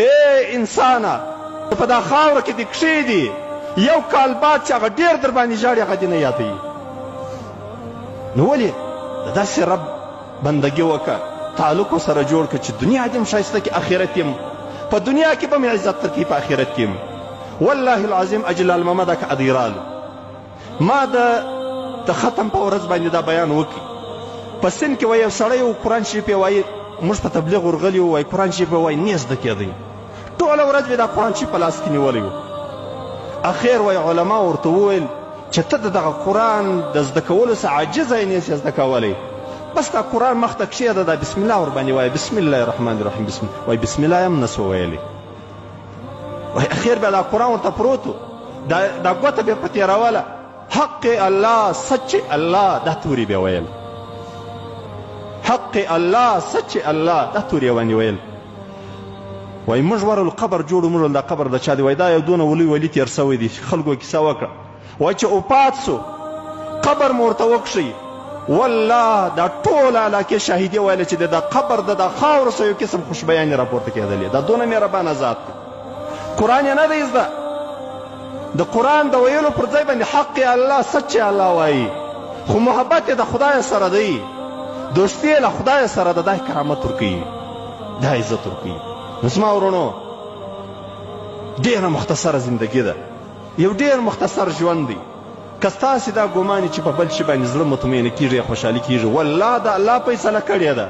اے انسانه په دا خاوره کې دې کښېږدي یو کال بعد چې هغه ډېر در باندې ژاړي هغه دې نه یادوي. نو ولې د داسې رب بندګي وکړه، تعلق ورسره جوړ کړه چې دنیا دې هم ښایسته کړي، آخرت یې په دنیا کې به مې عزت درکوي، په آخرت کې هم. والله العظیم اجلال محمد که ادی رالو ما د ختم په ورځ باندې دا بیان وکړي. په سند کې وایي یو سړی و قرآن شریف یې وایي موږ په تبلیغ ورغلي وو، وایي قرآن شریف یې وایي نه زده کېدی، ټوله ورځ به دا قرآن شریف په لاس کې نیولی و. اخیر وایي علما ورته وویل چې ته د دغه قرآن د زده کولو څه عاجزه یې نشې زده کولی، بس دا قرآن مخ ته کښېږده، دا بسم الله ورباندې وایي، بسم الله الرحمن الرحیم، وایي بسم الله یې هم نسو ویلی. وایي اخیر بیا دا قرآن ورته پروت و، دا ګوته بیا په تېروله، حق الله سچ الله دا تورې بیا ویل، حق الله سچ الله دا تورې یې باندې ویل. وایي موږ ورغلو قبر جوړو، موږ دا قبر د چا دی؟ وایي دا یو دونه ولي ولي تېر سوی دی، خلکو کیسه وکړه. وایي چې وفات سو قبر مو ورته وکښی، والله دا ټوله علاقې شاهدي ویله چې د قبر د خاورو سه یو قسم خوشبیانې راپورته کېدلې. دا دونه مهربانه ذات دی. قرآن یې نه دی زده، د قرآن د ویلو پر ځای باندې حق الله سچ الله وایي، خو محبت یې د خدای سره دی، دوستي یې له خدای سره ده، دا کرامت ورکوي، دا عزت ورکوي. نو زما ورونو ډېره مختصره زندګي ده، یو ډېر مختصر ژوند دی. که ستاسې دا ګمان چې په بل شي باندې زړه مطمئنه کېږي، خوشحالي کېږي، والله د الله فیصله کړې ده.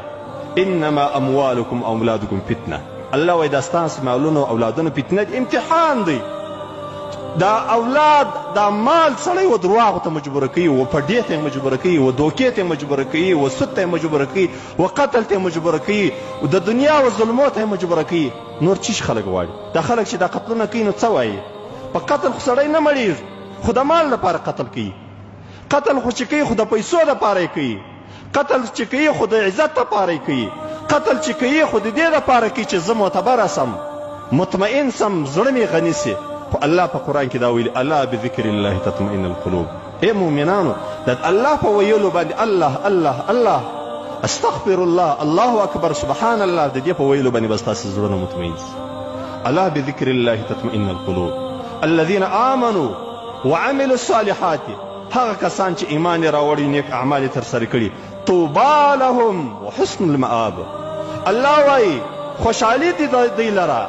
انما اموالکم او اولادکم فتنه، الله وایي دا ستاسې مالونه او اولادونه فتنه دي، امتحان دی. دا اولاد دا مال سړی و درواغو ته مجبوره کوي، و پډې ته یې مجبوره کوي، و دوکې ته یې مجبوره کوي، و سود ته یې مجبوره کوي، و قتل ته یې مجبوره کوي، و د دنیا و ظلمو ته یې مجبوره کوي. نور چیش خلک غواړي؟ دا خلک چې دا قتلونه کوي نو څه وایي؟ په قتل خو سړی نه مړېږي، خو د مال لپاره قتل کوي. قتل خو چې کوي خو د پیسو دپاره یې کوي، قتل چې کوي خو د عزت دپاره یې کوي، قتل چې کوي خو د دې دپاره کوي چې زه معتبره سم، مطمئن سم، زړه مې غني سي. خو الله په قرآن کې دا ویلي الا بذکر الله تطمئن القلوب. ای مؤمنانو د الله په ویلو باندې الله الله الله استغفر الله الله اکبر سبحان الله د دې په ویلو باندې به ستاسې زړونه مطمئن سي. الا بذکر الله تطمئن القلوب الذين آمنوا وعملوا الصالحات، هغه کسان چې ایمان یې راوړي، نیک اعمال یې ترسره کړي، طوبی لهم وحسن المآب. الله وایي خوشحالي دي دوی لره،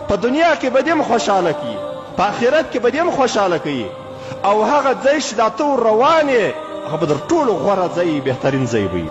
په دنیا کې به دې هم خوشحاله کړي، په آخرت کې به دې هم خوشحاله کوي، او هغه ځای چې دا ته ور روان یې هغه به در ټولو غوره ځای بهترین ځای وي.